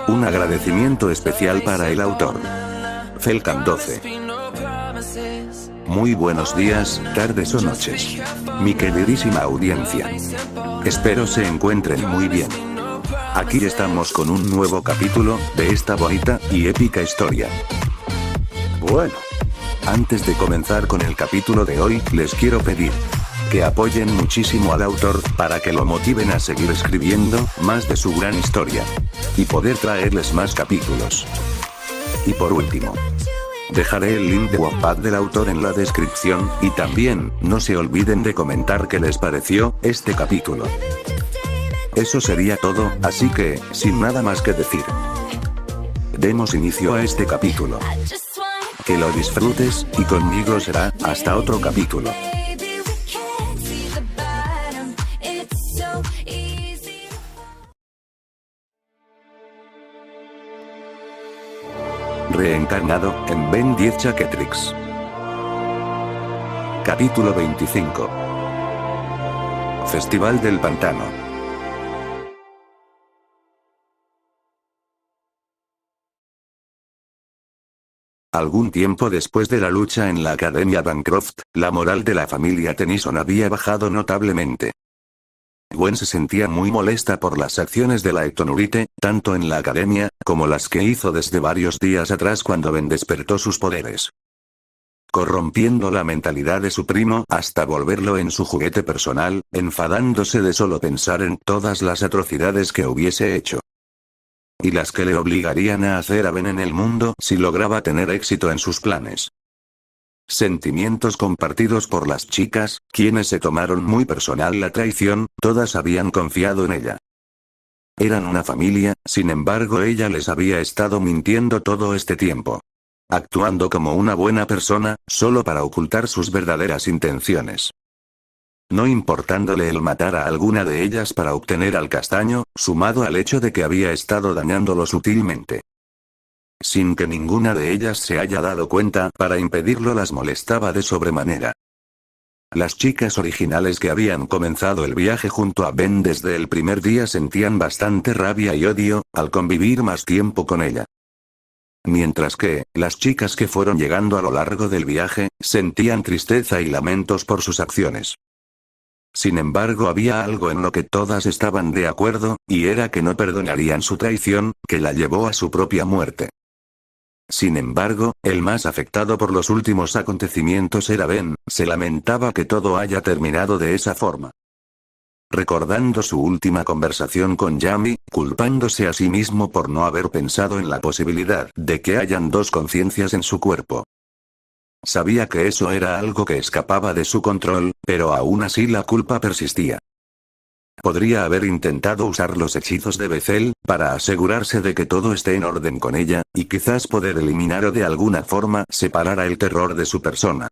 Un agradecimiento especial para el autor. Felcan 12. Muy buenos días, tardes o noches. Mi queridísima audiencia. Espero se encuentren muy bien. Aquí estamos con un nuevo capítulo de esta bonita y épica historia. Bueno, antes de comenzar con el capítulo de hoy, les quiero pedir que apoyen muchísimo al autor, para que lo motiven a seguir escribiendo más de su gran historia. Y poder traerles más capítulos. Y por último, dejaré el link de Wattpad del autor en la descripción, y también, no se olviden de comentar qué les pareció este capítulo. Eso sería todo, así que, sin nada más que decir, demos inicio a este capítulo. Que lo disfrutes, y conmigo será, hasta otro capítulo. Reencarnado, en Ben 10 Chaketrix. Capítulo 25. Festival del Pantano. Algún tiempo después de la lucha en la Academia Bancroft, la moral de la familia Tennyson había bajado notablemente. Gwen se sentía muy molesta por las acciones de la Ectonurite, tanto en la academia, como las que hizo desde varios días atrás cuando Ben despertó sus poderes, corrompiendo la mentalidad de su primo hasta volverlo en su juguete personal, enfadándose de solo pensar en todas las atrocidades que hubiese hecho. Y las que le obligarían a hacer a Ben en el mundo si lograba tener éxito en sus planes. Sentimientos compartidos por las chicas, quienes se tomaron muy personal la traición, todas habían confiado en ella. Eran una familia, sin embargo ella les había estado mintiendo todo este tiempo. Actuando como una buena persona, solo para ocultar sus verdaderas intenciones. No importándole el matar a alguna de ellas para obtener al castaño, sumado al hecho de que había estado dañándolo sutilmente. Sin que ninguna de ellas se haya dado cuenta, para impedirlo las molestaba de sobremanera. Las chicas originales que habían comenzado el viaje junto a Ben desde el primer día sentían bastante rabia y odio, al convivir más tiempo con ella. Mientras que, las chicas que fueron llegando a lo largo del viaje, sentían tristeza y lamentos por sus acciones. Sin embargo había algo en lo que todas estaban de acuerdo, y era que no perdonarían su traición, que la llevó a su propia muerte. Sin embargo, el más afectado por los últimos acontecimientos era Ben, se lamentaba que todo haya terminado de esa forma. Recordando su última conversación con Yami, culpándose a sí mismo por no haber pensado en la posibilidad de que hayan dos conciencias en su cuerpo. Sabía que eso era algo que escapaba de su control, pero aún así la culpa persistía. Podría haber intentado usar los hechizos de Bethel, para asegurarse de que todo esté en orden con ella, y quizás poder eliminar o de alguna forma separar a el terror de su persona.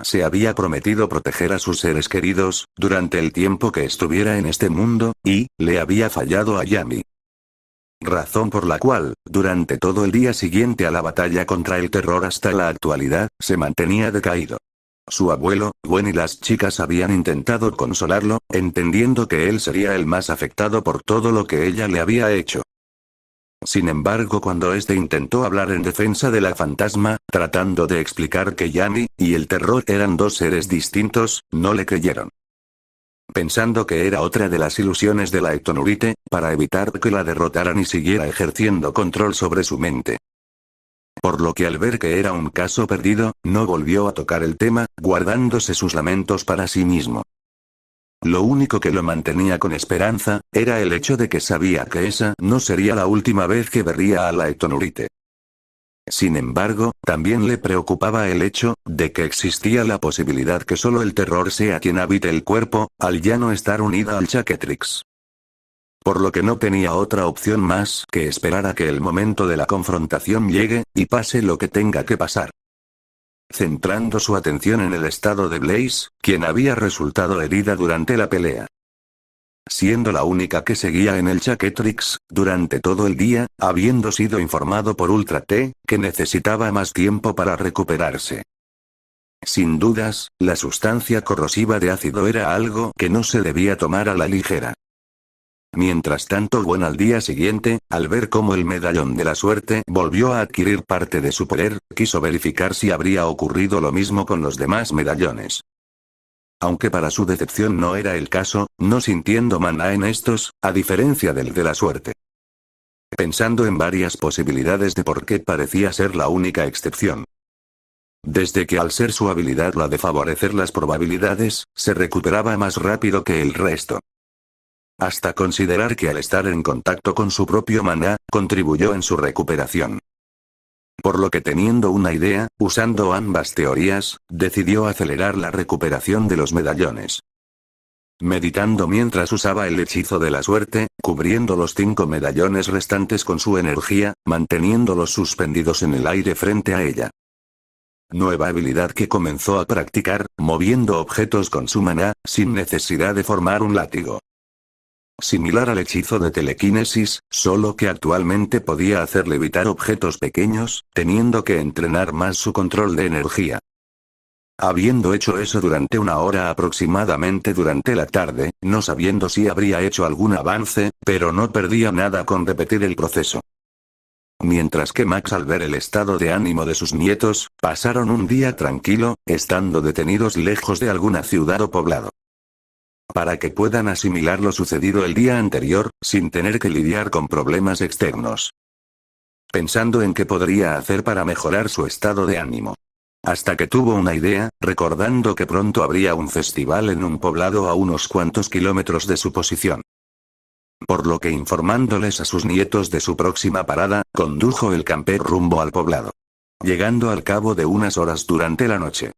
Se había prometido proteger a sus seres queridos, durante el tiempo que estuviera en este mundo, y, le había fallado a Yami. Razón por la cual, durante todo el día siguiente a la batalla contra el terror hasta la actualidad, se mantenía decaído. Su abuelo, Gwen y las chicas habían intentado consolarlo, entendiendo que él sería el más afectado por todo lo que ella le había hecho. Sin embargo, cuando este intentó hablar en defensa de la fantasma, tratando de explicar que Yami y el terror eran dos seres distintos, no le creyeron. Pensando que era otra de las ilusiones de la Ectonurite, para evitar que la derrotaran y siguiera ejerciendo control sobre su mente. Por lo que al ver que era un caso perdido, no volvió a tocar el tema, guardándose sus lamentos para sí mismo. Lo único que lo mantenía con esperanza, era el hecho de que sabía que esa no sería la última vez que vería a la Ectonurite. Sin embargo, también le preocupaba el hecho de que existía la posibilidad que solo el terror sea quien habite el cuerpo, al ya no estar unida al Chaketrix. Por lo que no tenía otra opción más que esperar a que el momento de la confrontación llegue, y pase lo que tenga que pasar. Centrando su atención en el estado de Blaze, quien había resultado herida durante la pelea. Siendo la única que seguía en el Chaketrix, durante todo el día, habiendo sido informado por Ultra T, que necesitaba más tiempo para recuperarse. Sin dudas, la sustancia corrosiva de ácido era algo que no se debía tomar a la ligera. Mientras tanto Gwen al día siguiente, al ver cómo el medallón de la suerte volvió a adquirir parte de su poder, quiso verificar si habría ocurrido lo mismo con los demás medallones. Aunque para su decepción no era el caso, no sintiendo maná en estos, a diferencia del de la suerte. Pensando en varias posibilidades de por qué parecía ser la única excepción. Desde que al ser su habilidad la de favorecer las probabilidades, se recuperaba más rápido que el resto. Hasta considerar que al estar en contacto con su propio maná, contribuyó en su recuperación. Por lo que teniendo una idea, usando ambas teorías, decidió acelerar la recuperación de los medallones. Meditando mientras usaba el hechizo de la suerte, cubriendo los 5 medallones restantes con su energía, manteniéndolos suspendidos en el aire frente a ella. Nueva habilidad que comenzó a practicar, moviendo objetos con su maná, sin necesidad de formar un látigo. Similar al hechizo de telequinesis, solo que actualmente podía hacer levitar objetos pequeños, teniendo que entrenar más su control de energía. Habiendo hecho eso durante 1 hora aproximadamente durante la tarde, no sabiendo si habría hecho algún avance, pero no perdía nada con repetir el proceso. Mientras que Max, al ver el estado de ánimo de sus nietos, pasaron un día tranquilo, estando detenidos lejos de alguna ciudad o poblado. Para que puedan asimilar lo sucedido el día anterior, sin tener que lidiar con problemas externos. Pensando en qué podría hacer para mejorar su estado de ánimo. Hasta que tuvo una idea, recordando que pronto habría un festival en un poblado a unos cuantos kilómetros de su posición. Por lo que informándoles a sus nietos de su próxima parada, condujo el camper rumbo al poblado. Llegando al cabo de unas horas durante la noche.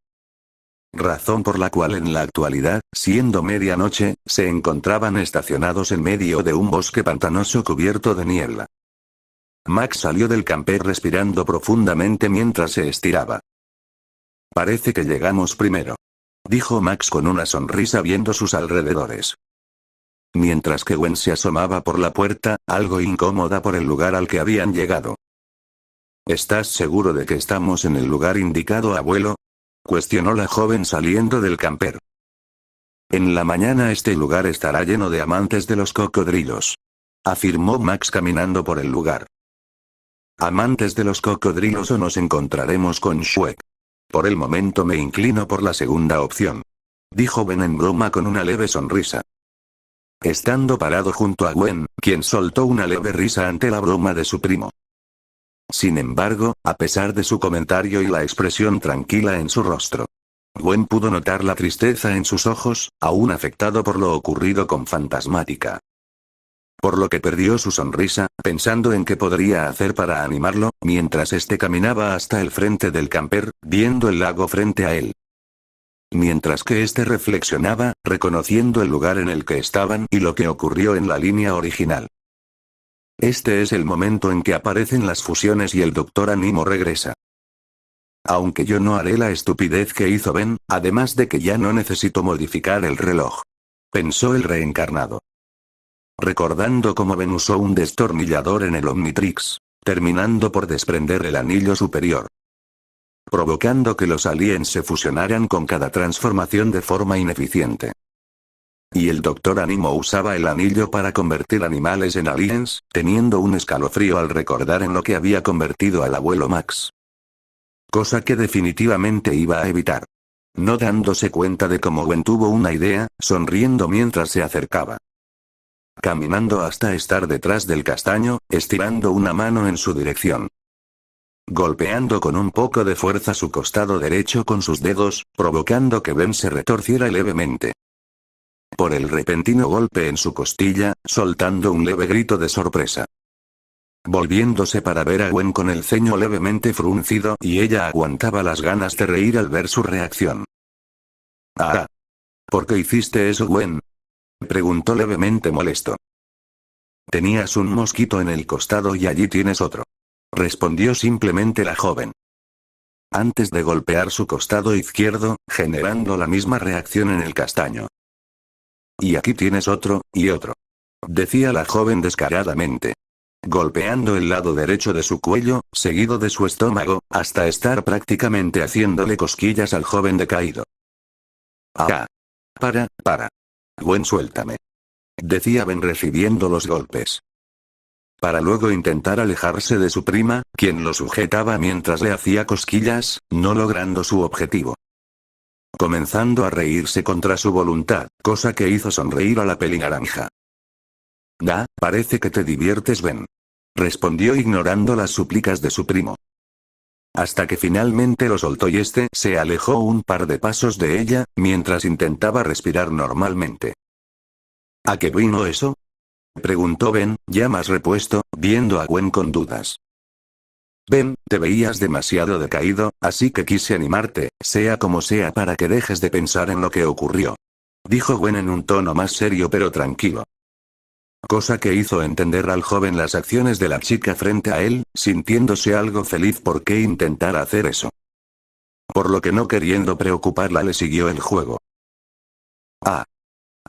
Razón por la cual en la actualidad, siendo medianoche, se encontraban estacionados en medio de un bosque pantanoso cubierto de niebla. Max salió del camper respirando profundamente mientras se estiraba. Parece que llegamos primero. Dijo Max con una sonrisa viendo sus alrededores. Mientras que Gwen se asomaba por la puerta, algo incómoda por el lugar al que habían llegado. ¿Estás seguro de que estamos en el lugar indicado, abuelo? Cuestionó la joven saliendo del camper. En la mañana este lugar estará lleno de amantes de los cocodrilos. Afirmó Max caminando por el lugar. ¿Amantes de los cocodrilos o nos encontraremos con Shrek? Por el momento me inclino por la segunda opción. Dijo Ben en broma con una leve sonrisa. Estando parado junto a Gwen, quien soltó una leve risa ante la broma de su primo. Sin embargo, a pesar de su comentario y la expresión tranquila en su rostro, Gwen pudo notar la tristeza en sus ojos, aún afectado por lo ocurrido con Fantasmática. Por lo que perdió su sonrisa, pensando en qué podría hacer para animarlo, mientras este caminaba hasta el frente del camper, viendo el lago frente a él. Mientras que este reflexionaba, reconociendo el lugar en el que estaban y lo que ocurrió en la línea original. Este es el momento en que aparecen las fusiones y el Dr. Animo regresa. Aunque yo no haré la estupidez que hizo Ben, además de que ya no necesito modificar el reloj. Pensó el reencarnado. Recordando cómo Ben usó un destornillador en el Omnitrix, terminando por desprender el anillo superior. Provocando que los aliens se fusionaran con cada transformación de forma ineficiente. Y el Dr. Animo usaba el anillo para convertir animales en aliens, teniendo un escalofrío al recordar en lo que había convertido al abuelo Max. Cosa que definitivamente iba a evitar. No dándose cuenta de cómo Gwen tuvo una idea, sonriendo mientras se acercaba. Caminando hasta estar detrás del castaño, estirando una mano en su dirección. Golpeando con un poco de fuerza su costado derecho con sus dedos, provocando que Ben se retorciera levemente. Por el repentino golpe en su costilla, soltando un leve grito de sorpresa. Volviéndose para ver a Gwen con el ceño levemente fruncido y ella aguantaba las ganas de reír al ver su reacción. «Ah. ¿Por qué hiciste eso, Gwen?», preguntó levemente molesto. «Tenías un mosquito en el costado y allí tienes otro», respondió simplemente la joven. Antes de golpear su costado izquierdo, generando la misma reacción en el castaño. «Y aquí tienes otro, y otro», decía la joven descaradamente. Golpeando el lado derecho de su cuello, seguido de su estómago, hasta estar prácticamente haciéndole cosquillas al joven decaído. «Ah. Para. Gwen, suéltame». decía Ben recibiendo los golpes. Para luego intentar alejarse de su prima, quien lo sujetaba mientras le hacía cosquillas, no logrando su objetivo. Comenzando a reírse contra su voluntad, cosa que hizo sonreír a la pelinaranja. Parece que te diviertes, Ben. Respondió ignorando las súplicas de su primo. Hasta que finalmente lo soltó y este se alejó un par de pasos de ella, mientras intentaba respirar normalmente. ¿A qué vino eso?, preguntó Ben, ya más repuesto, viendo a Gwen con dudas. Ben, te veías demasiado decaído, así que quise animarte, sea como sea, para que dejes de pensar en lo que ocurrió. Dijo Gwen en un tono más serio pero tranquilo. Cosa que hizo entender al joven las acciones de la chica frente a él, sintiéndose algo feliz por qué intentar hacer eso. Por lo que no queriendo preocuparla le siguió el juego.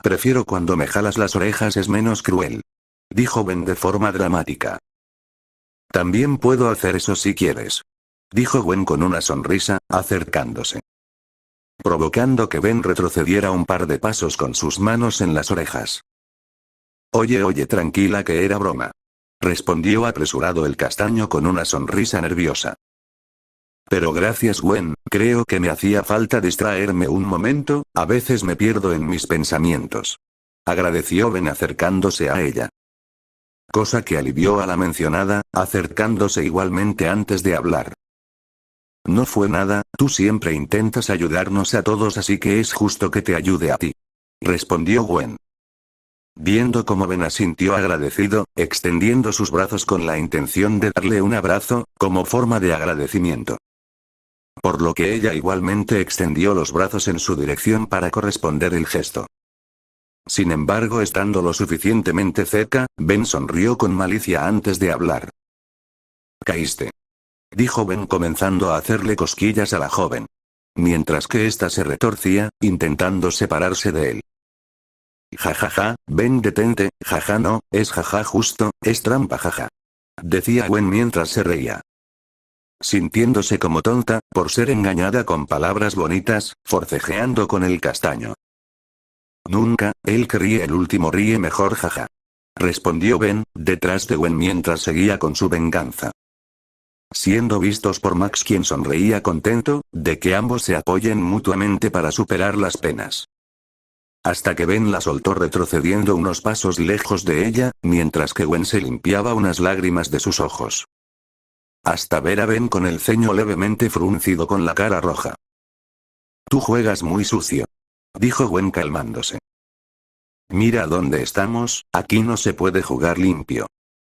Prefiero cuando me jalas las orejas, es menos cruel. Dijo Ben de forma dramática. También puedo hacer eso si quieres. Dijo Gwen con una sonrisa, acercándose. Provocando que Ben retrocediera un par de pasos con sus manos en las orejas. Oye, tranquila, que era broma. Respondió apresurado el castaño con una sonrisa nerviosa. Pero gracias, Gwen, creo que me hacía falta distraerme un momento, a veces me pierdo en mis pensamientos. Agradeció Ben acercándose a ella. Cosa que alivió a la mencionada, acercándose igualmente antes de hablar. No fue nada, tú siempre intentas ayudarnos a todos, así que es justo que te ayude a ti. Respondió Gwen. Viendo cómo Ben asintió agradecido, extendiendo sus brazos con la intención de darle un abrazo, como forma de agradecimiento. Por lo que ella igualmente extendió los brazos en su dirección para corresponder el gesto. Sin embargo, estando lo suficientemente cerca, Ben sonrió con malicia antes de hablar. Caíste. Dijo Ben comenzando a hacerle cosquillas a la joven. Mientras que ésta se retorcía, intentando separarse de él. Jajaja, Ben detente, jaja no, es jaja justo, es trampa jaja. Decía Gwen mientras se reía. Sintiéndose como tonta, por ser engañada con palabras bonitas, forcejeando con el castaño. Nunca, el que ríe el último ríe mejor jaja. Respondió Ben, detrás de Gwen mientras seguía con su venganza. Siendo vistos por Max, quien sonreía contento, de que ambos se apoyen mutuamente para superar las penas. Hasta que Ben la soltó retrocediendo unos pasos lejos de ella, mientras que Gwen se limpiaba unas lágrimas de sus ojos. Hasta ver a Ben con el ceño levemente fruncido con la cara roja. Tú juegas muy sucio. Dijo Gwen calmándose. Mira dónde estamos, aquí no se puede jugar limpio.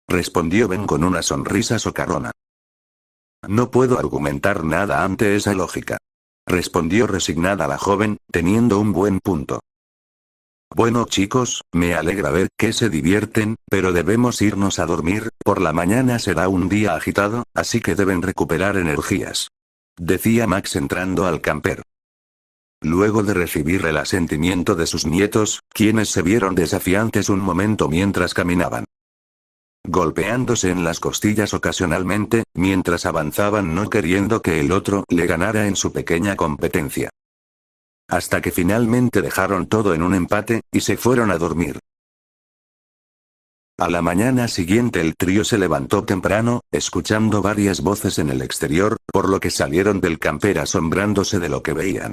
Respondió Ben con una sonrisa socarrona. No puedo argumentar nada ante esa lógica. Respondió resignada la joven, teniendo un buen punto. Bueno chicos, me alegra ver que se divierten, pero debemos irnos a dormir, por la mañana será un día agitado, así que deben recuperar energías. Decía Max entrando al camper. Luego de recibir el asentimiento de sus nietos, quienes se vieron desafiantes un momento mientras caminaban. Golpeándose en las costillas ocasionalmente, mientras avanzaban no queriendo que el otro le ganara en su pequeña competencia. Hasta que finalmente dejaron todo en un empate, y se fueron a dormir. A la mañana siguiente el trío se levantó temprano, escuchando varias voces en el exterior, por lo que salieron del camper asombrándose de lo que veían.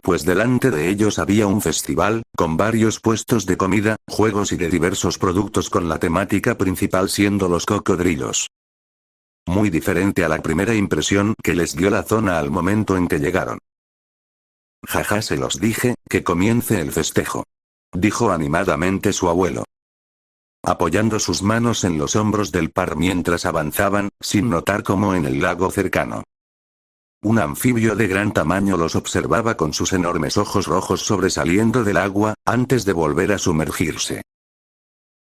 Pues delante de ellos había un festival, con varios puestos de comida, juegos y de diversos productos con la temática principal siendo los cocodrilos. Muy diferente a la primera impresión que les dio la zona al momento en que llegaron. Jaja, se los dije, que comience el festejo. Dijo animadamente su abuelo. Apoyando sus manos en los hombros del par mientras avanzaban, sin notar cómo en el lago cercano. Un anfibio de gran tamaño los observaba con sus enormes ojos rojos sobresaliendo del agua, antes de volver a sumergirse.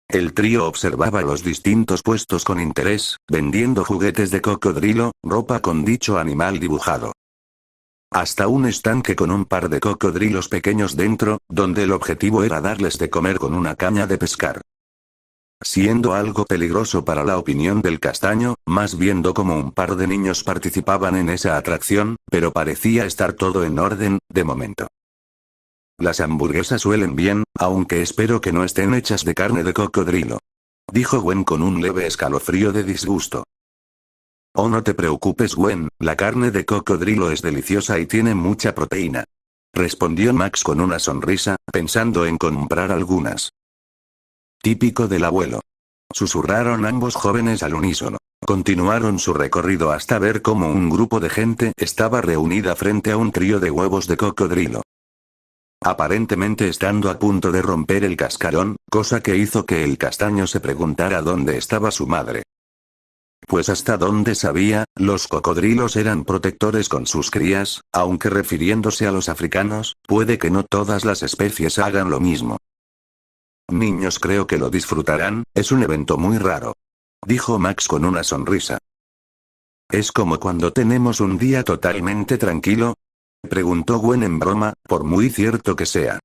El trío observaba los distintos puestos con interés, vendiendo juguetes de cocodrilo, ropa con dicho animal dibujado. Hasta un estanque con un par de cocodrilos pequeños dentro, donde el objetivo era darles de comer con una caña de pescar. Siendo algo peligroso para la opinión del castaño, más viendo como un par de niños participaban en esa atracción, pero parecía estar todo en orden, de momento. Las hamburguesas huelen bien, Aunque espero que no estén hechas de carne de cocodrilo. Dijo Gwen con un leve escalofrío de disgusto. Oh, no te preocupes, Gwen, la carne de cocodrilo es deliciosa y tiene mucha proteína. Respondió Max con una sonrisa, pensando en comprar algunas. Típico del abuelo. Susurraron ambos jóvenes al unísono. Continuaron su recorrido hasta ver cómo un grupo de gente estaba reunida frente a un trío de huevos de cocodrilo. Aparentemente estando a punto de romper el cascarón, cosa que hizo que el castaño se preguntara dónde estaba su madre. Pues hasta donde sabía, los cocodrilos eran protectores con sus crías, aunque refiriéndose a los africanos, puede que no todas las especies hagan lo mismo. Niños, creo que lo disfrutarán, es un evento muy raro. Dijo Max con una sonrisa. ¿Es como cuando tenemos un día totalmente tranquilo? Preguntó Gwen en broma, por muy cierto que sea.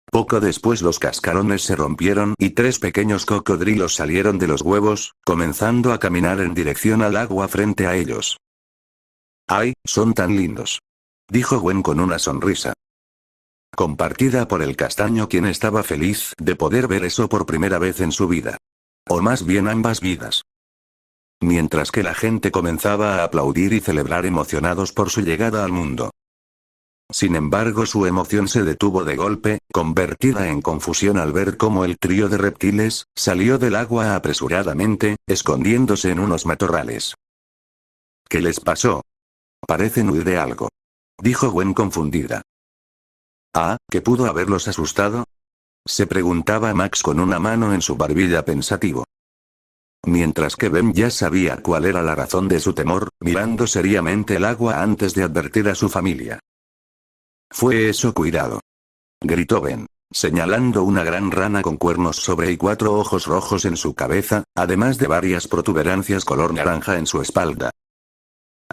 Poco después los cascarones se rompieron y 3 pequeños cocodrilos salieron de los huevos, comenzando a caminar en dirección al agua frente a ellos. ¡Ay, son tan lindos! Dijo Gwen con una sonrisa. Compartida por el castaño, quien estaba feliz de poder ver eso por primera vez en su vida. O más bien ambas vidas. Mientras que la gente comenzaba a aplaudir y celebrar emocionados por su llegada al mundo. Sin embargo, su emoción se detuvo de golpe, convertida en confusión al ver cómo el trío de reptiles salió del agua apresuradamente, escondiéndose en unos matorrales. ¿Qué les pasó? Parecen huir de algo. Dijo Gwen confundida. Ah, ¿qué pudo haberlos asustado? Se preguntaba Max con una mano en su barbilla pensativo. Mientras que Ben ya sabía cuál era la razón de su temor, mirando seriamente el agua antes de advertir a su familia. Fue eso, cuidado. Gritó Ben, señalando una gran rana con cuernos sobre y 4 ojos rojos en su cabeza, además de varias protuberancias color naranja en su espalda.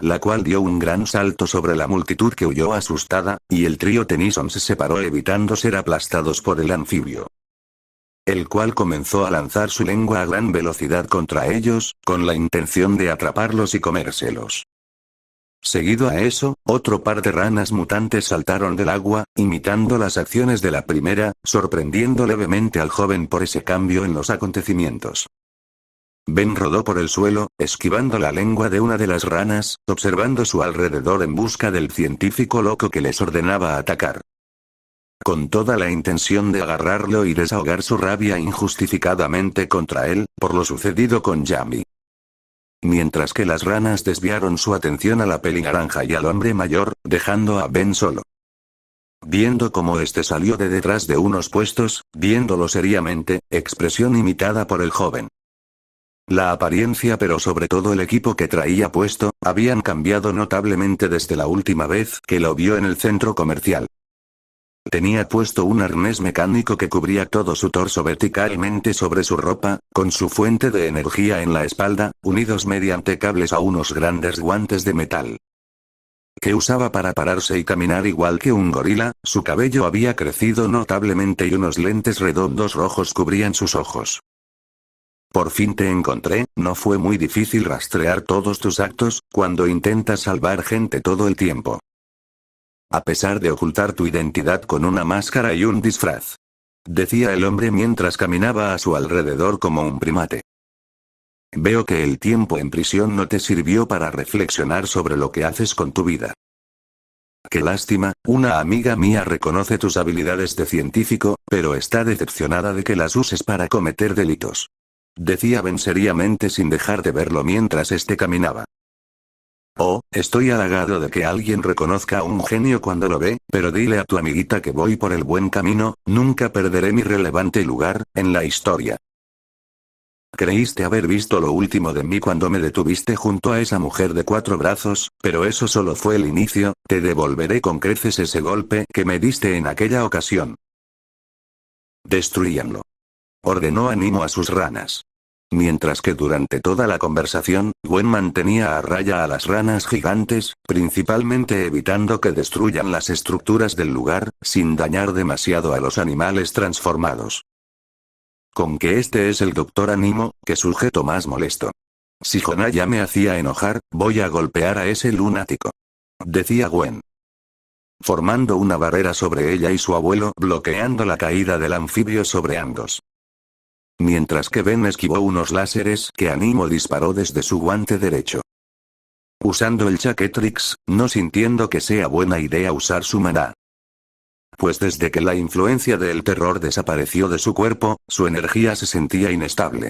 La cual dio un gran salto sobre la multitud que huyó asustada, y el trío Tennyson se separó evitando ser aplastados por el anfibio. El cual comenzó a lanzar su lengua a gran velocidad contra ellos, con la intención de atraparlos y comérselos. Seguido a eso, otro par de ranas mutantes saltaron del agua, imitando las acciones de la primera, sorprendiendo levemente al joven por ese cambio en los acontecimientos. Ben rodó por el suelo, esquivando la lengua de una de las ranas, observando su alrededor en busca del científico loco que les ordenaba atacar. Con toda la intención de agarrarlo y desahogar su rabia injustificadamente contra él, por lo sucedido con Yami. Mientras que las ranas desviaron su atención a la pelinaranja y al hombre mayor, dejando a Ben solo. Viendo cómo este salió de detrás de unos puestos, viéndolo seriamente, expresión imitada por el joven. La apariencia, pero sobre todo el equipo que traía puesto, habían cambiado notablemente desde la última vez que lo vio en el centro comercial. Tenía puesto un arnés mecánico que cubría todo su torso verticalmente sobre su ropa, con su fuente de energía en la espalda, unidos mediante cables a unos grandes guantes de metal. Que usaba para pararse y caminar igual que un gorila, su cabello había crecido notablemente y unos lentes redondos rojos cubrían sus ojos. Por fin te encontré, no fue muy difícil rastrear todos tus actos, cuando intentas salvar gente todo el tiempo. A pesar de ocultar tu identidad con una máscara y un disfraz. Decía el hombre mientras caminaba a su alrededor como un primate. Veo que el tiempo en prisión no te sirvió para reflexionar sobre lo que haces con tu vida. Qué lástima, una amiga mía reconoce tus habilidades de científico, pero está decepcionada de que las uses para cometer delitos. Decía Ben seriamente sin dejar de verlo mientras este caminaba. Oh, estoy halagado de que alguien reconozca a un genio cuando lo ve, pero dile a tu amiguita que voy por el buen camino, nunca perderé mi relevante lugar en la historia. Creíste haber visto lo último de mí cuando me detuviste junto a esa mujer de 4 brazos, pero eso solo fue el inicio, te devolveré con creces ese golpe que me diste en aquella ocasión. Destruíanlo. Ordenó Animo a sus ranas. Mientras que durante toda la conversación, Gwen mantenía a raya a las ranas gigantes, principalmente evitando que destruyan las estructuras del lugar, sin dañar demasiado a los animales transformados. Con que este es el Dr. Animo, qué sujeto más molesto. Si Jonah ya me hacía enojar, voy a golpear a ese lunático. Decía Gwen. formando una barrera sobre ella y su abuelo, bloqueando la caída del anfibio sobre ambos. Mientras que Ben esquivó unos láseres que Animo disparó desde su guante derecho. Usando el Chaketrix, no sintiendo que sea buena idea usar su maná. Pues desde que la influencia del terror desapareció de su cuerpo, su energía se sentía inestable.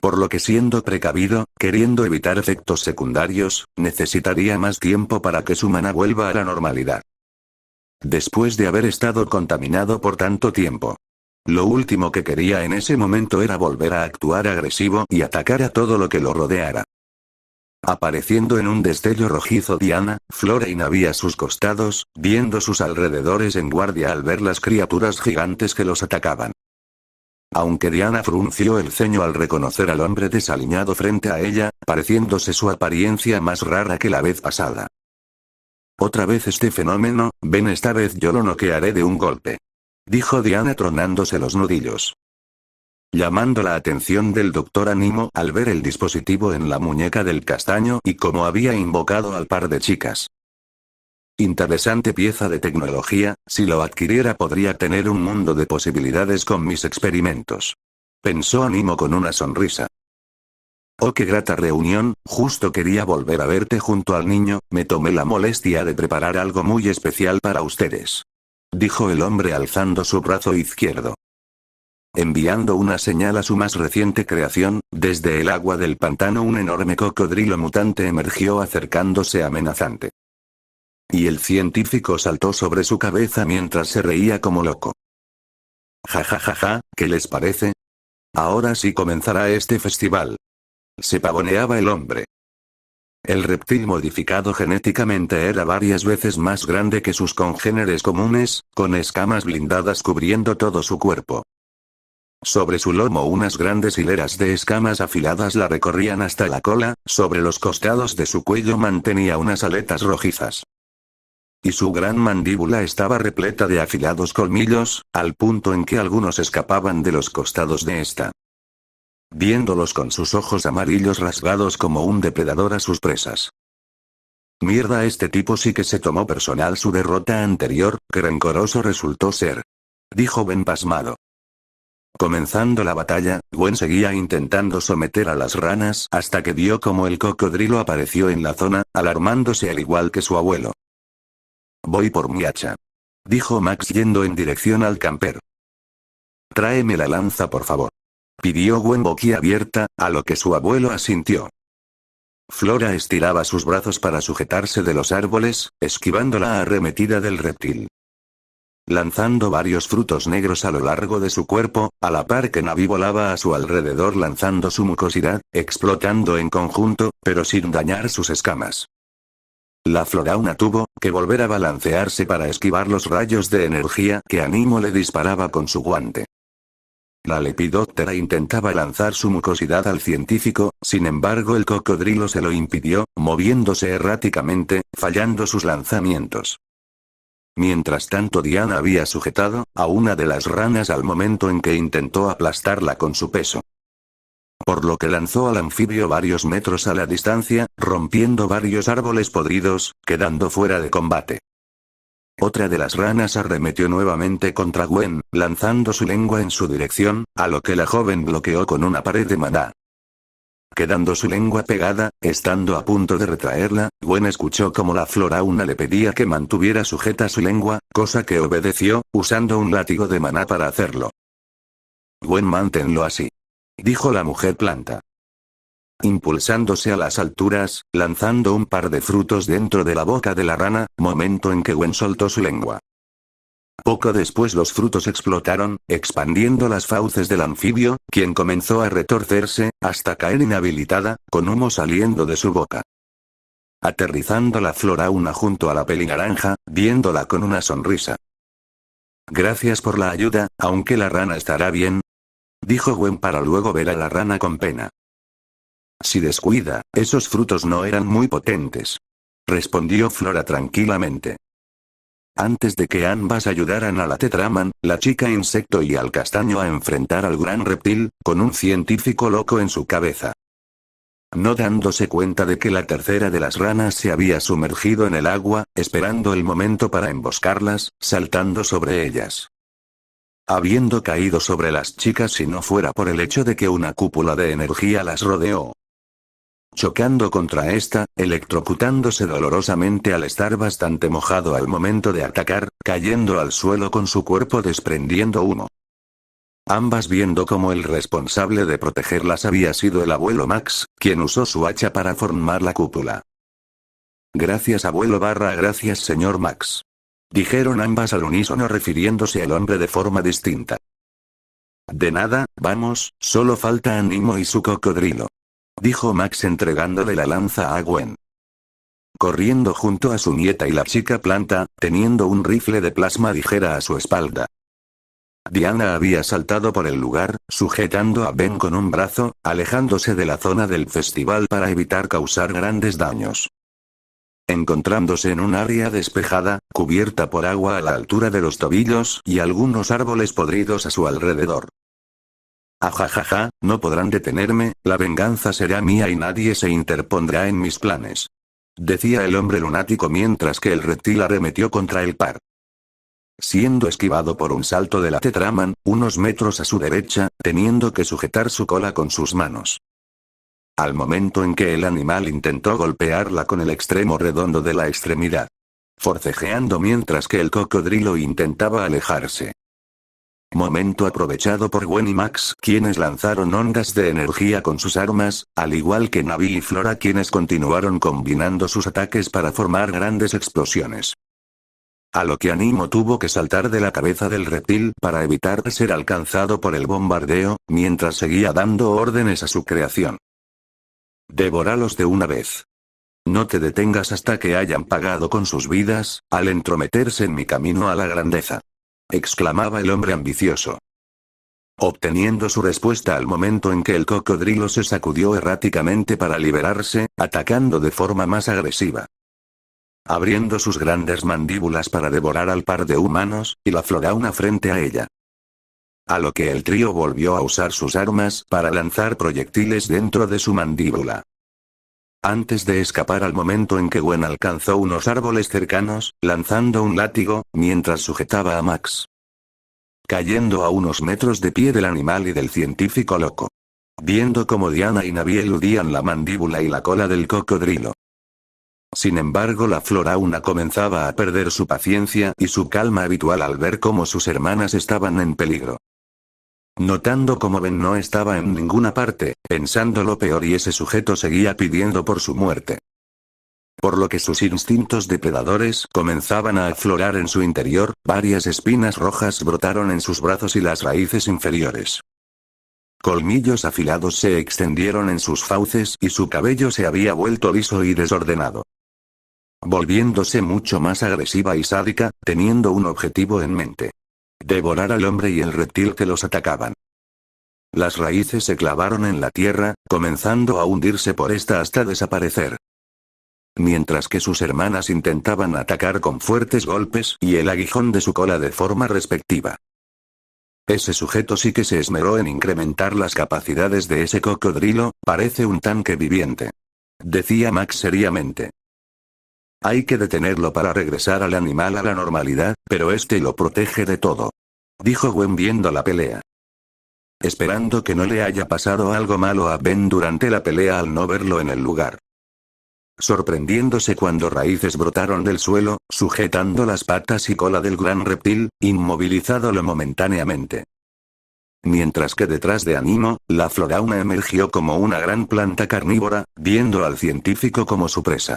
Por lo que siendo precavido, queriendo evitar efectos secundarios, necesitaría más tiempo para que su maná vuelva a la normalidad. Después de haber estado contaminado por tanto tiempo. Lo último que quería en ese momento era volver a actuar agresivo y atacar a todo lo que lo rodeara. Apareciendo en un destello rojizo Diana, Florain había a sus costados, viendo sus alrededores en guardia al ver las criaturas gigantes que los atacaban. Aunque Diana frunció el ceño al reconocer al hombre desaliñado frente a ella, pareciéndose su apariencia más rara que la vez pasada. Otra vez este fenómeno, ven esta vez yo lo noquearé de un golpe. Dijo Diana tronándose los nudillos. Llamando la atención del doctor Animo al ver el dispositivo en la muñeca del castaño y cómo había invocado al par de chicas. Interesante pieza de tecnología, si lo adquiriera podría tener un mundo de posibilidades con mis experimentos. Pensó Animo con una sonrisa. Oh, qué grata reunión, justo quería volver a verte junto al niño, me tomé la molestia de preparar algo muy especial para ustedes. Dijo el hombre alzando su brazo izquierdo. Enviando una señal a su más reciente creación, desde el agua del pantano un enorme cocodrilo mutante emergió acercándose amenazante. Y el científico saltó sobre su cabeza mientras se reía como loco. Ja ja ja ja, ¿qué les parece? Ahora sí comenzará este festival. Se pavoneaba el hombre. El reptil modificado genéticamente era varias veces más grande que sus congéneres comunes, con escamas blindadas cubriendo todo su cuerpo. Sobre su lomo unas grandes hileras de escamas afiladas la recorrían hasta la cola, sobre los costados de su cuello mantenía unas aletas rojizas. Y su gran mandíbula estaba repleta de afilados colmillos, al punto en que algunos escapaban de los costados de esta. Viéndolos con sus ojos amarillos rasgados como un depredador a sus presas. Mierda, este tipo sí que se tomó personal su derrota anterior, que rencoroso resultó ser. Dijo Ben pasmado. Comenzando la batalla, Gwen seguía intentando someter a las ranas hasta que vio como el cocodrilo apareció en la zona, alarmándose al igual que su abuelo. Voy por mi hacha. Dijo Max yendo en dirección al camper. Tráeme la lanza por favor. Pidió Gwen boquiabierta, a lo que su abuelo asintió. Flora estiraba sus brazos para sujetarse de los árboles, esquivando la arremetida del reptil. Lanzando varios frutos negros a lo largo de su cuerpo, a la par que Navi volaba a su alrededor lanzando su mucosidad, explotando en conjunto, pero sin dañar sus escamas. La Florauna tuvo que volver a balancearse para esquivar los rayos de energía que Animo le disparaba con su guante. La lepidóptera intentaba lanzar su mucosidad al científico, sin embargo el cocodrilo se lo impidió, moviéndose erráticamente, fallando sus lanzamientos. Mientras tanto Diana había sujetado a una de las ranas al momento en que intentó aplastarla con su peso. Por lo que lanzó al anfibio varios metros a la distancia, rompiendo varios árboles podridos, quedando fuera de combate. Otra de las ranas arremetió nuevamente contra Gwen, lanzando su lengua en su dirección, a lo que la joven bloqueó con una pared de maná. Quedando su lengua pegada, estando a punto de retraerla, Gwen escuchó como la Florauna le pedía que mantuviera sujeta su lengua, cosa que obedeció, usando un látigo de maná para hacerlo. Gwen, manténlo así. Dijo la mujer planta. Impulsándose a las alturas, lanzando un par de frutos dentro de la boca de la rana, momento en que Gwen soltó su lengua. Poco después los frutos explotaron, expandiendo las fauces del anfibio, quien comenzó a retorcerse, hasta caer inhabilitada, con humo saliendo de su boca. Aterrizando la Florauna junto a la pelinaranja, viéndola con una sonrisa. Gracias por la ayuda, aunque la rana estará bien. Dijo Gwen para luego ver a la rana con pena. Si descuida, esos frutos no eran muy potentes. Respondió Flora tranquilamente. Antes de que ambas ayudaran a la Tetraman, la chica insecto y al castaño a enfrentar al gran reptil, con un científico loco en su cabeza. no dándose cuenta de que la tercera de las ranas se había sumergido en el agua, esperando el momento para emboscarlas, saltando sobre ellas. Habiendo caído sobre las chicas si no fuera por el hecho de que una cúpula de energía las rodeó. Chocando contra esta, electrocutándose dolorosamente al estar bastante mojado al momento de atacar, cayendo al suelo con su cuerpo desprendiendo humo. Ambas viendo como el responsable de protegerlas había sido el abuelo Max, quien usó su hacha para formar la cúpula. Gracias abuelo / gracias señor Max. Dijeron ambas al unísono refiriéndose al hombre de forma distinta. De nada, vamos, solo falta Animo y su cocodrilo. Dijo Max entregándole la lanza a Gwen. Corriendo junto a su nieta y la chica planta, teniendo un rifle de plasma ligera a su espalda. Diana había saltado por el lugar, sujetando a Ben con un brazo, alejándose de la zona del festival para evitar causar grandes daños. Encontrándose en un área despejada, cubierta por agua a la altura de los tobillos y algunos árboles podridos a su alrededor. Ajajaja, no podrán detenerme, la venganza será mía y nadie se interpondrá en mis planes. Decía el hombre lunático mientras que el reptil arremetió contra el par. Siendo esquivado por un salto de la Tetraman, unos metros a su derecha, teniendo que sujetar su cola con sus manos. Al momento en que el animal intentó golpearla con el extremo redondo de la extremidad. Forcejeando mientras que el cocodrilo intentaba alejarse. Momento aprovechado por Gwen y Max, quienes lanzaron ondas de energía con sus armas, al igual que Navi y Flora quienes continuaron combinando sus ataques para formar grandes explosiones. A lo que Animo tuvo que saltar de la cabeza del reptil para evitar ser alcanzado por el bombardeo, mientras seguía dando órdenes a su creación. Devóralos de una vez. No te detengas hasta que hayan pagado con sus vidas, al entrometerse en mi camino a la grandeza. Exclamaba el hombre ambicioso. Obteniendo su respuesta al momento en que el cocodrilo se sacudió erráticamente para liberarse, atacando de forma más agresiva. Abriendo sus grandes mandíbulas para devorar al par de humanos, y la florauna frente a ella. A lo que el trío volvió a usar sus armas para lanzar proyectiles dentro de su mandíbula. Antes de escapar al momento en que Gwen alcanzó unos árboles cercanos, lanzando un látigo, mientras sujetaba a Max. Cayendo a unos metros de pie del animal y del científico loco. Viendo como Diana y Navi eludían la mandíbula y la cola del cocodrilo. Sin embargo, la florauna comenzaba a perder su paciencia y su calma habitual al ver cómo sus hermanas estaban en peligro. Notando cómo Ben no estaba en ninguna parte, pensando lo peor y ese sujeto seguía pidiendo por su muerte. Por lo que sus instintos depredadores comenzaban a aflorar en su interior, varias espinas rojas brotaron en sus brazos y las raíces inferiores. Colmillos afilados se extendieron en sus fauces y su cabello se había vuelto liso y desordenado. Volviéndose mucho más agresiva y sádica, teniendo un objetivo en mente. Devorar al hombre y el reptil que los atacaban. Las raíces se clavaron en la tierra, comenzando a hundirse por esta hasta desaparecer. Mientras que sus hermanas intentaban atacar con fuertes golpes y el aguijón de su cola de forma respectiva. Ese sujeto sí que se esmeró en incrementar las capacidades de ese cocodrilo, parece un tanque viviente. Decía Max seriamente. Hay que detenerlo para regresar al animal a la normalidad, pero este lo protege de todo. Dijo Gwen viendo la pelea. Esperando que no le haya pasado algo malo a Ben durante la pelea al no verlo en el lugar. Sorprendiéndose cuando raíces brotaron del suelo, sujetando las patas y cola del gran reptil, inmovilizándolo momentáneamente. Mientras que detrás de Animo, la florauna emergió como una gran planta carnívora, viendo al científico como su presa.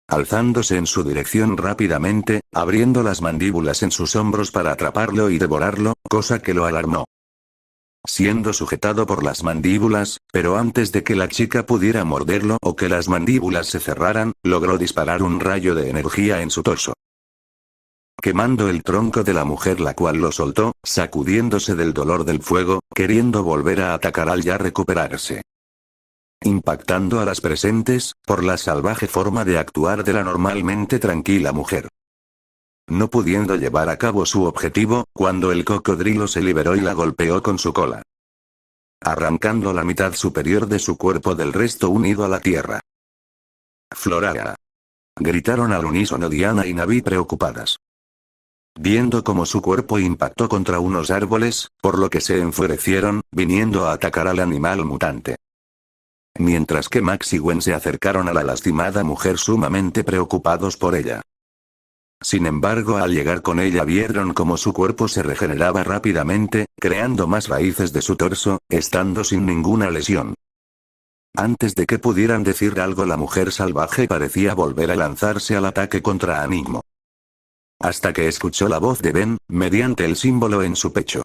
Alzándose en su dirección rápidamente, abriendo las mandíbulas en sus hombros para atraparlo y devorarlo, cosa que lo alarmó. Siendo sujetado por las mandíbulas, pero antes de que la chica pudiera morderlo o que las mandíbulas se cerraran, logró disparar un rayo de energía en su torso. Quemando el tronco de la mujer la cual lo soltó, sacudiéndose del dolor del fuego, queriendo volver a atacar al ya recuperarse. Impactando a las presentes, por la salvaje forma de actuar de la normalmente tranquila mujer. No pudiendo llevar a cabo su objetivo, cuando el cocodrilo se liberó y la golpeó con su cola. arrancando la mitad superior de su cuerpo del resto unido a la tierra. ¡Flora! Gritaron al unísono Diana y Navi preocupadas. Viendo cómo su cuerpo impactó contra unos árboles, por lo que se enfurecieron, viniendo a atacar al animal mutante. Mientras que Max y Gwen se acercaron a la lastimada mujer sumamente preocupados por ella. Sin embargo, al llegar con ella vieron cómo su cuerpo se regeneraba rápidamente, creando más raíces de su torso, estando sin ninguna lesión. Antes de que pudieran decir algo, la mujer salvaje parecía volver a lanzarse al ataque contra Animo. Hasta que escuchó la voz de Ben, mediante el símbolo en su pecho.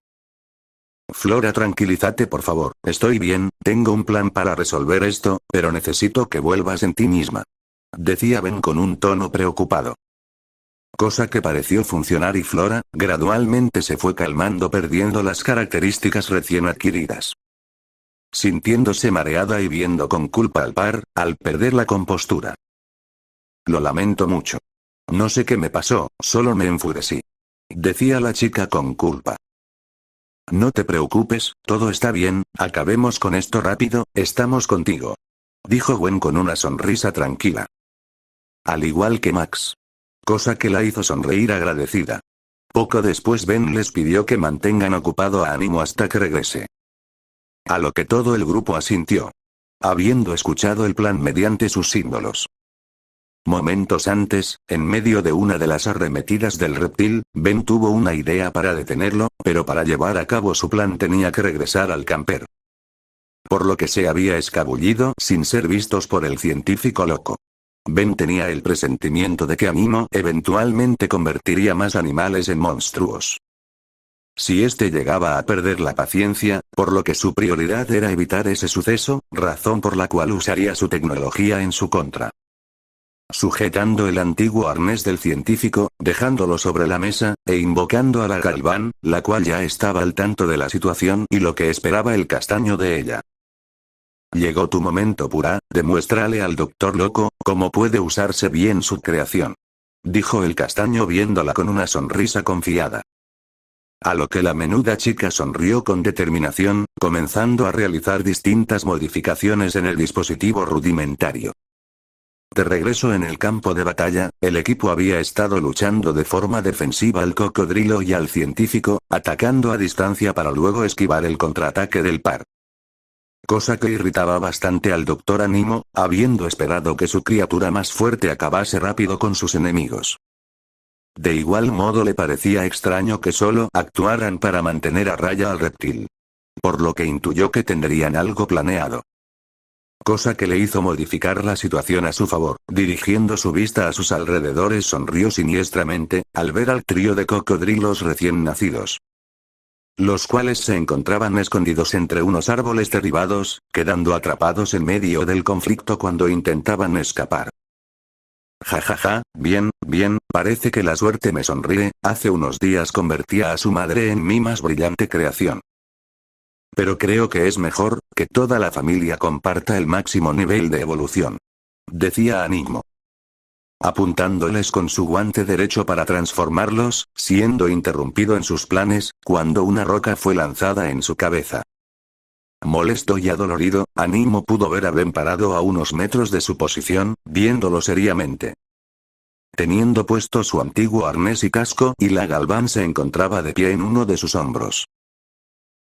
Flora, tranquilízate por favor, estoy bien, tengo un plan para resolver esto, pero necesito que vuelvas en ti misma. Decía Ben con un tono preocupado. Cosa que pareció funcionar y Flora, gradualmente se fue calmando perdiendo las características recién adquiridas. Sintiéndose mareada y viendo con culpa al par, al perder la compostura. Lo lamento mucho. No sé qué me pasó, solo me enfurecí. Decía la chica con culpa. No te preocupes, todo está bien, acabemos con esto rápido, estamos contigo. Dijo Gwen con una sonrisa tranquila. Al igual que Max. Cosa que la hizo sonreír agradecida. Poco después Ben les pidió que mantengan ocupado a Animo hasta que regrese. A lo que todo el grupo asintió. Habiendo escuchado el plan mediante sus símbolos. Momentos antes, en medio de una de las arremetidas del reptil, Ben tuvo una idea para detenerlo, pero para llevar a cabo su plan tenía que regresar al camper. Por lo que se había escabullido sin ser vistos por el científico loco. Ben tenía el presentimiento de que Animo eventualmente convertiría más animales en monstruos. Si este llegaba a perder la paciencia, por lo que su prioridad era evitar ese suceso, razón por la cual usaría su tecnología en su contra. Sujetando el antiguo arnés del científico, dejándolo sobre la mesa, e invocando a la Galván, la cual ya estaba al tanto de la situación y lo que esperaba el castaño de ella. Llegó tu momento, Pura, demuéstrale al doctor loco, cómo puede usarse bien su creación. Dijo el castaño viéndola con una sonrisa confiada. A lo que la menuda chica sonrió con determinación, comenzando a realizar distintas modificaciones en el dispositivo rudimentario. De regreso en el campo de batalla, el equipo había estado luchando de forma defensiva al cocodrilo y al científico, atacando a distancia para luego esquivar el contraataque del par. Cosa que irritaba bastante al Dr. Animo, habiendo esperado que su criatura más fuerte acabase rápido con sus enemigos. De igual modo le parecía extraño que solo actuaran para mantener a raya al reptil. Por lo que intuyó que tendrían algo planeado. Cosa que le hizo modificar la situación a su favor, dirigiendo su vista a sus alrededores sonrió siniestramente, al ver al trío de cocodrilos recién nacidos. Los cuales se encontraban escondidos entre unos árboles derribados, quedando atrapados en medio del conflicto cuando intentaban escapar. Jajaja, bien, bien, parece que la suerte me sonríe, hace unos días convertía a su madre en mi más brillante creación. Pero creo que es mejor, que toda la familia comparta el máximo nivel de evolución. Decía Animo. Apuntándoles con su guante derecho para transformarlos, siendo interrumpido en sus planes, cuando una roca fue lanzada en su cabeza. Molesto y adolorido, Animo pudo ver a Ben parado a unos metros de su posición, viéndolo seriamente. Teniendo puesto su antiguo arnés y casco, y la Galván se encontraba de pie en uno de sus hombros.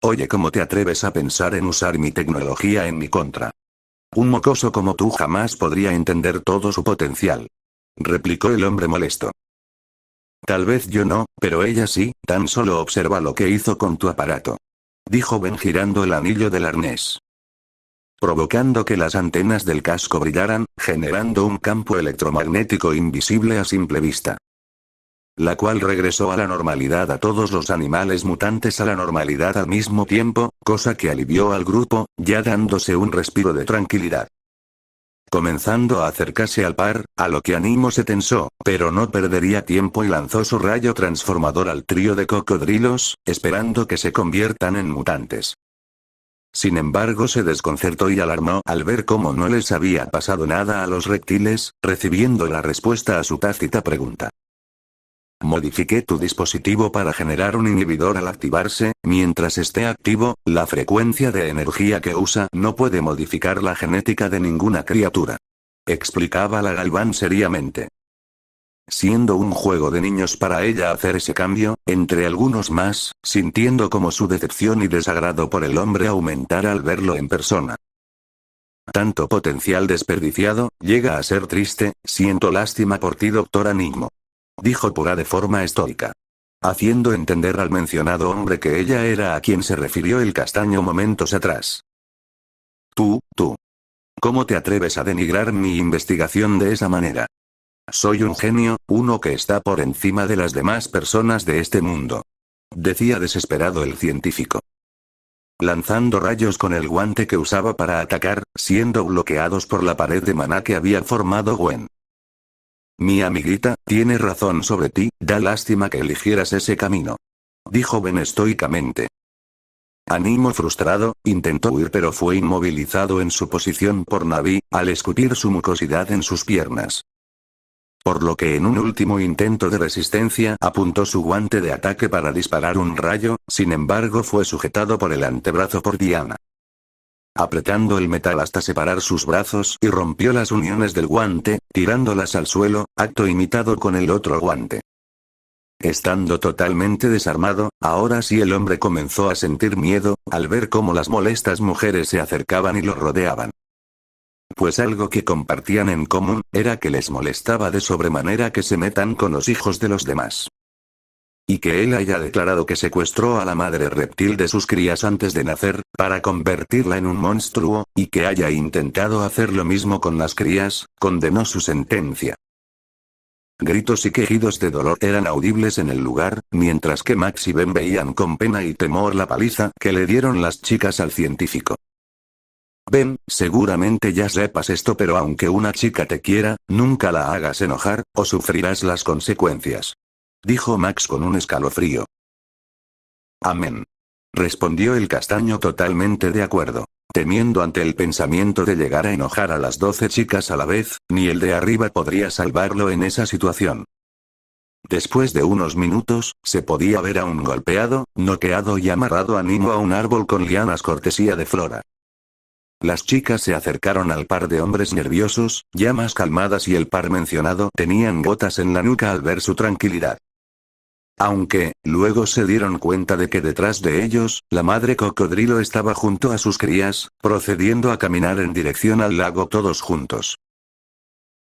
Oye, ¿cómo te atreves a pensar en usar mi tecnología en mi contra? Un mocoso como tú jamás podría entender todo su potencial. Replicó el hombre molesto. Tal vez yo no, pero ella sí, tan solo observa lo que hizo con tu aparato. Dijo Ben girando el anillo del arnés. Provocando que las antenas del casco brillaran, generando un campo electromagnético invisible a simple vista. La cual regresó a la normalidad a todos los animales mutantes a la normalidad al mismo tiempo, cosa que alivió al grupo, ya dándose un respiro de tranquilidad. Comenzando a acercarse al par, a lo que Animo se tensó, pero no perdería tiempo y lanzó su rayo transformador al trío de cocodrilos, esperando que se conviertan en mutantes. Sin embargo se desconcertó y alarmó al ver cómo no les había pasado nada a los reptiles, recibiendo la respuesta a su tácita pregunta. Modifiqué tu dispositivo para generar un inhibidor al activarse, mientras esté activo, la frecuencia de energía que usa no puede modificar la genética de ninguna criatura. Explicaba la Galván seriamente. Siendo un juego de niños para ella hacer ese cambio, entre algunos más, sintiendo como su decepción y desagrado por el hombre aumentara al verlo en persona. Tanto potencial desperdiciado, llega a ser triste, siento lástima por ti, doctora Nimmo. Dijo Pura de forma estoica. Haciendo entender al mencionado hombre que ella era a quien se refirió el castaño momentos atrás. Tú. ¿Cómo te atreves a denigrar mi investigación de esa manera? Soy un genio, uno que está por encima de las demás personas de este mundo. Decía desesperado el científico. Lanzando rayos con el guante que usaba para atacar, siendo bloqueados por la pared de maná que había formado Gwen. Mi amiguita, tiene razón sobre ti, da lástima que eligieras ese camino. Dijo Ben estoicamente. Animo frustrado, intentó huir pero fue inmovilizado en su posición por Navi, al escupir su mucosidad en sus piernas. Por lo que en un último intento de resistencia apuntó su guante de ataque para disparar un rayo, sin embargo fue sujetado por el antebrazo por Diana. Apretando el metal hasta separar sus brazos y rompió las uniones del guante, tirándolas al suelo, acto imitado con el otro guante. Estando totalmente desarmado, ahora sí el hombre comenzó a sentir miedo, al ver cómo las molestas mujeres se acercaban y lo rodeaban. Pues algo que compartían en común, era que les molestaba de sobremanera que se metan con los hijos de los demás. Y que él haya declarado que secuestró a la madre reptil de sus crías antes de nacer, para convertirla en un monstruo, y que haya intentado hacer lo mismo con las crías, condenó su sentencia. Gritos y quejidos de dolor eran audibles en el lugar, mientras que Max y Ben veían con pena y temor la paliza que le dieron las chicas al científico. Ben, seguramente ya sepas esto, pero aunque una chica te quiera, nunca la hagas enojar, o sufrirás las consecuencias. Dijo Max con un escalofrío. Amén. Respondió el castaño totalmente de acuerdo. Temiendo ante el pensamiento de llegar a enojar a las 12 chicas a la vez, ni el de arriba podría salvarlo en esa situación. Después de unos minutos, se podía ver a un golpeado, noqueado y amarrado Animo a un árbol con lianas cortesía de Flora. Las chicas se acercaron al par de hombres nerviosos, ya más calmadas, y el par mencionado tenían gotas en la nuca al ver su tranquilidad. Aunque, luego se dieron cuenta de que detrás de ellos, la madre cocodrilo estaba junto a sus crías, procediendo a caminar en dirección al lago todos juntos.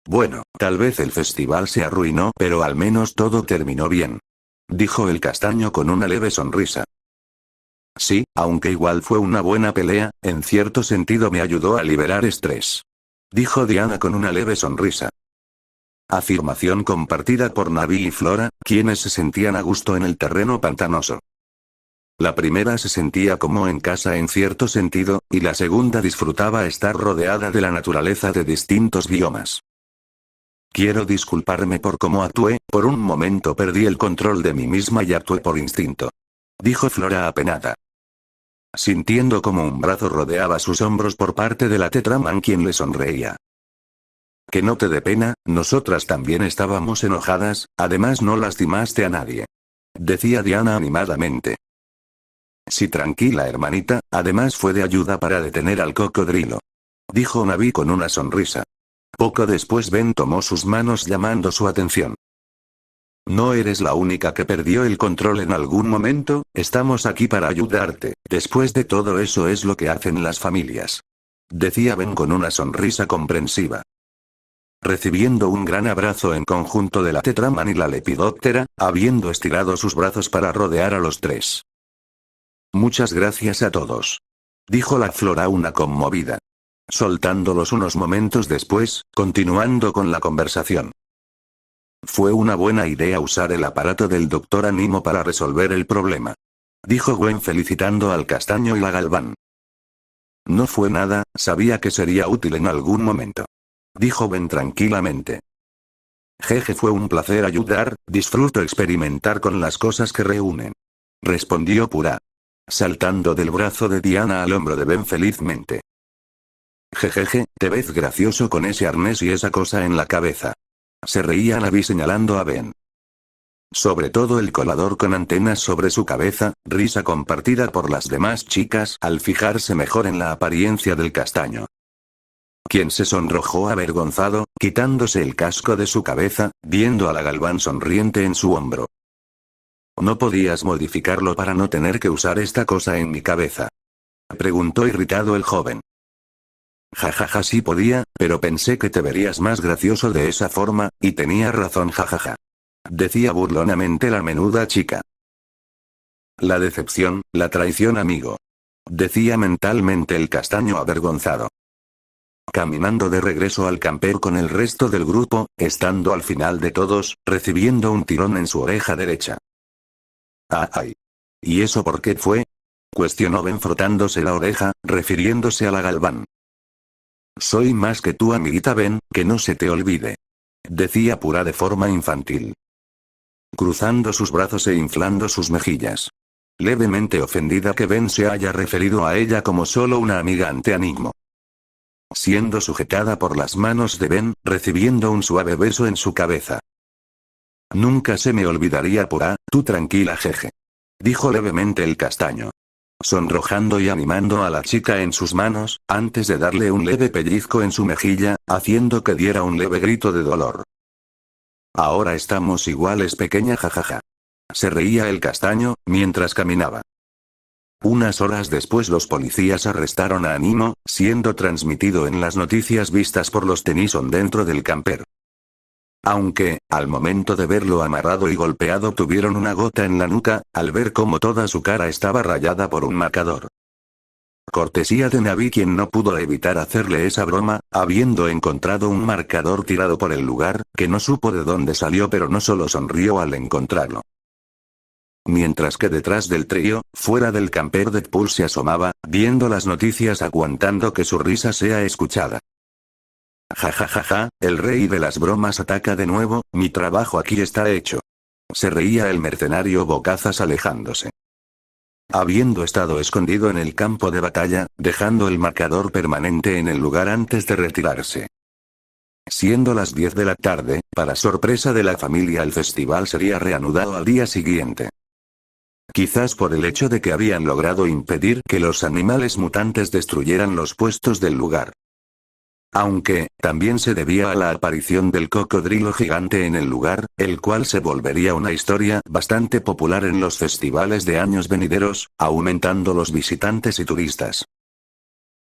Bueno, tal vez el festival se arruinó, pero al menos todo terminó bien. Dijo el castaño con una leve sonrisa. Sí, aunque igual fue una buena pelea, en cierto sentido me ayudó a liberar estrés. Dijo Diana con una leve sonrisa. Afirmación compartida por Navi y Flora, quienes se sentían a gusto en el terreno pantanoso. La primera se sentía como en casa en cierto sentido, y la segunda disfrutaba estar rodeada de la naturaleza de distintos biomas. Quiero disculparme por cómo actué, por un momento perdí el control de mí misma y actué por instinto. Dijo Flora apenada. Sintiendo como un brazo rodeaba sus hombros por parte de la Tetraman, quien le sonreía. Que no te dé pena, nosotras también estábamos enojadas, además no lastimaste a nadie. Decía Diana animadamente. Sí, tranquila hermanita, además fue de ayuda para detener al cocodrilo. Dijo Navi con una sonrisa. Poco después Ben tomó sus manos llamando su atención. No eres la única que perdió el control en algún momento, estamos aquí para ayudarte, después de todo eso es lo que hacen las familias. Decía Ben con una sonrisa comprensiva. Recibiendo un gran abrazo en conjunto de la Tetraman y la Lepidóptera, habiendo estirado sus brazos para rodear a los tres. Muchas gracias a todos. Dijo la Florauna conmovida. Soltándolos unos momentos después, continuando con la conversación. Fue una buena idea usar el aparato del Dr. Animo para resolver el problema. Dijo Gwen felicitando al castaño y la Galván. No fue nada, sabía que sería útil en algún momento. Dijo Ben tranquilamente. Jeje, fue un placer ayudar, disfruto experimentar con las cosas que reúnen. Respondió Pura. Saltando del brazo de Diana al hombro de Ben felizmente. Jejeje, te ves gracioso con ese arnés y esa cosa en la cabeza. Se reía Navi señalando a Ben. Sobre todo el colador con antenas sobre su cabeza, risa compartida por las demás chicas al fijarse mejor en la apariencia del castaño. Quien se sonrojó avergonzado, quitándose el casco de su cabeza, viendo a la Galván sonriente en su hombro. ¿No podías modificarlo para no tener que usar esta cosa en mi cabeza?, preguntó irritado el joven. Jajaja, sí podía, pero pensé que te verías más gracioso de esa forma, y tenía razón, jajaja. Decía burlonamente la menuda chica. La decepción, la traición, amigo. Decía mentalmente el castaño avergonzado. Caminando de regreso al camper con el resto del grupo, estando al final de todos, recibiendo un tirón en su oreja derecha. ¡Ay! ¿Y eso por qué fue?, cuestionó Ben frotándose la oreja, refiriéndose a la Galván. Soy más que tú, amiguita Ben, que no se te olvide. Decía Pura de forma infantil, cruzando sus brazos e inflando sus mejillas. Levemente ofendida que Ben se haya referido a ella como solo una amiga ante Animo. Siendo sujetada por las manos de Ben, recibiendo un suave beso en su cabeza. Nunca se me olvidaría, Pura, tú tranquila, jeje. Dijo levemente el castaño. Sonrojando y animando a la chica en sus manos, antes de darle un leve pellizco en su mejilla, haciendo que diera un leve grito de dolor. Ahora estamos iguales, pequeña, jajaja. Se reía el castaño, mientras caminaba. Unas horas después los policías arrestaron a Animo, siendo transmitido en las noticias vistas por los Tennyson dentro del camper. Aunque, al momento de verlo amarrado y golpeado tuvieron una gota en la nuca, al ver cómo toda su cara estaba rayada por un marcador. Cortesía de Navi, quien no pudo evitar hacerle esa broma, habiendo encontrado un marcador tirado por el lugar, que no supo de dónde salió, pero no solo sonrió al encontrarlo. Mientras que detrás del trío, fuera del camper, Deadpool se asomaba, viendo las noticias, aguantando que su risa sea escuchada. Jajajaja, el rey de las bromas ataca de nuevo, mi trabajo aquí está hecho. Se reía el mercenario bocazas alejándose. Habiendo estado escondido en el campo de batalla, dejando el marcador permanente en el lugar antes de retirarse. Siendo las 10 de la tarde, para sorpresa de la familia, el festival sería reanudado al día siguiente. Quizás por el hecho de que habían logrado impedir que los animales mutantes destruyeran los puestos del lugar. Aunque, también se debía a la aparición del cocodrilo gigante en el lugar, el cual se volvería una historia bastante popular en los festivales de años venideros, aumentando los visitantes y turistas.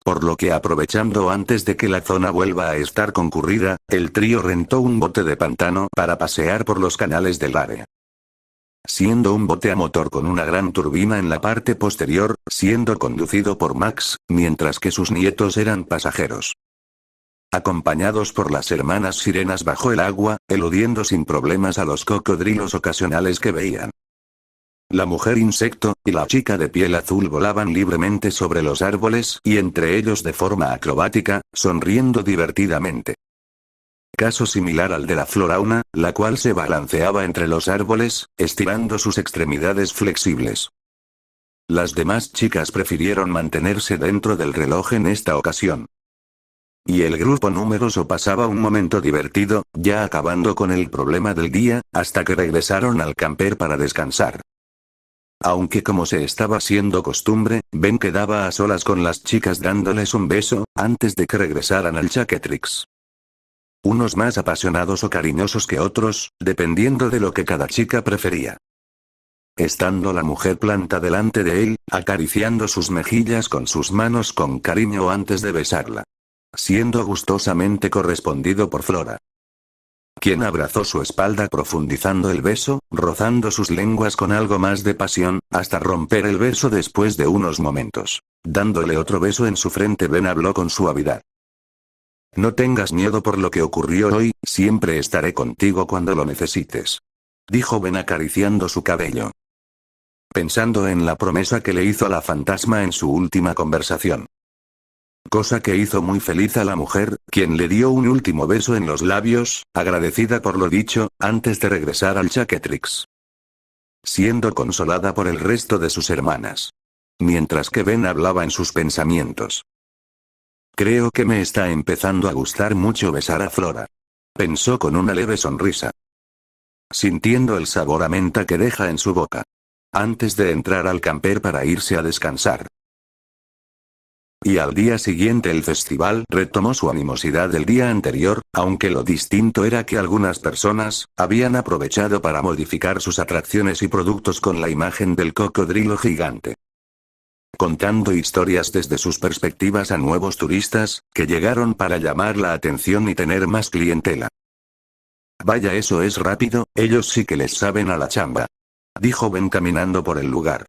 Por lo que, aprovechando antes de que la zona vuelva a estar concurrida, el trío rentó un bote de pantano para pasear por los canales del área. Siendo un bote a motor con una gran turbina en la parte posterior, siendo conducido por Max, mientras que sus nietos eran pasajeros. Acompañados por las hermanas sirenas bajo el agua, eludiendo sin problemas a los cocodrilos ocasionales que veían. La mujer insecto, y la chica de piel azul volaban libremente sobre los árboles y entre ellos de forma acrobática, sonriendo divertidamente. Caso similar al de la florauna, la cual se balanceaba entre los árboles, estirando sus extremidades flexibles. Las demás chicas prefirieron mantenerse dentro del reloj en esta ocasión. Y el grupo numeroso pasaba un momento divertido, ya acabando con el problema del día, hasta que regresaron al camper para descansar. Aunque como se estaba haciendo costumbre, Ben quedaba a solas con las chicas dándoles un beso, antes de que regresaran al Chaketrix. Unos más apasionados o cariñosos que otros, dependiendo de lo que cada chica prefería. Estando la mujer planta delante de él, acariciando sus mejillas con sus manos con cariño antes de besarla. Siendo gustosamente correspondido por Flora, quien abrazó su espalda profundizando el beso, rozando sus lenguas con algo más de pasión, hasta romper el beso después de unos momentos. Dándole otro beso en su frente, Ben habló con suavidad. No tengas miedo por lo que ocurrió hoy, siempre estaré contigo cuando lo necesites. Dijo Ben acariciando su cabello. Pensando en la promesa que le hizo a la fantasma en su última conversación. Cosa que hizo muy feliz a la mujer, quien le dio un último beso en los labios, agradecida por lo dicho, antes de regresar al Chaketrix. Siendo consolada por el resto de sus hermanas. Mientras que Ben hablaba en sus pensamientos. Creo que me está empezando a gustar mucho besar a Flora. Pensó con una leve sonrisa. sintiendo el sabor a menta que deja en su boca. Antes de entrar al camper para irse a descansar. Y al día siguiente el festival retomó su animosidad del día anterior, aunque lo distinto era que algunas personas habían aprovechado para modificar sus atracciones y productos con la imagen del cocodrilo gigante. Contando historias desde sus perspectivas a nuevos turistas, que llegaron para llamar la atención y tener más clientela. Vaya, eso es rápido, ellos sí que les saben a la chamba. Dijo Ben caminando por el lugar.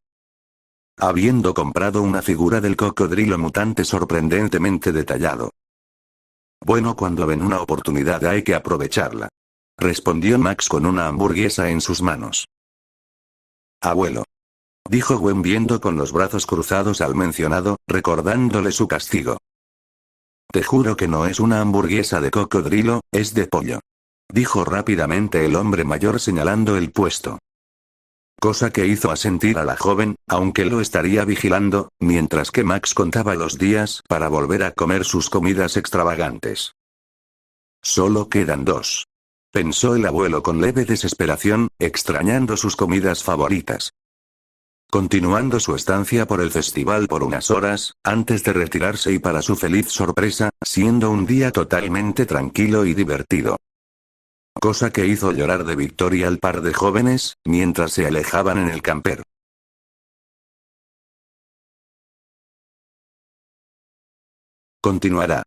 Habiendo comprado una figura del cocodrilo mutante sorprendentemente detallado. Bueno, cuando ven una oportunidad hay que aprovecharla. Respondió Max con una hamburguesa en sus manos. Abuelo. Dijo Gwen viendo con los brazos cruzados al mencionado, recordándole su castigo. Te juro que no es una hamburguesa de cocodrilo, es de pollo. Dijo rápidamente el hombre mayor señalando el puesto. Cosa que hizo asentir a la joven, aunque lo estaría vigilando, mientras que Max contaba los días para volver a comer sus comidas extravagantes. Solo quedan 2. Pensó el abuelo con leve desesperación, extrañando sus comidas favoritas. Continuando su estancia por el festival por unas horas, antes de retirarse y para su feliz sorpresa, siendo un día totalmente tranquilo y divertido. Cosa que hizo llorar de victoria al par de jóvenes, mientras se alejaban en el camper. Continuará.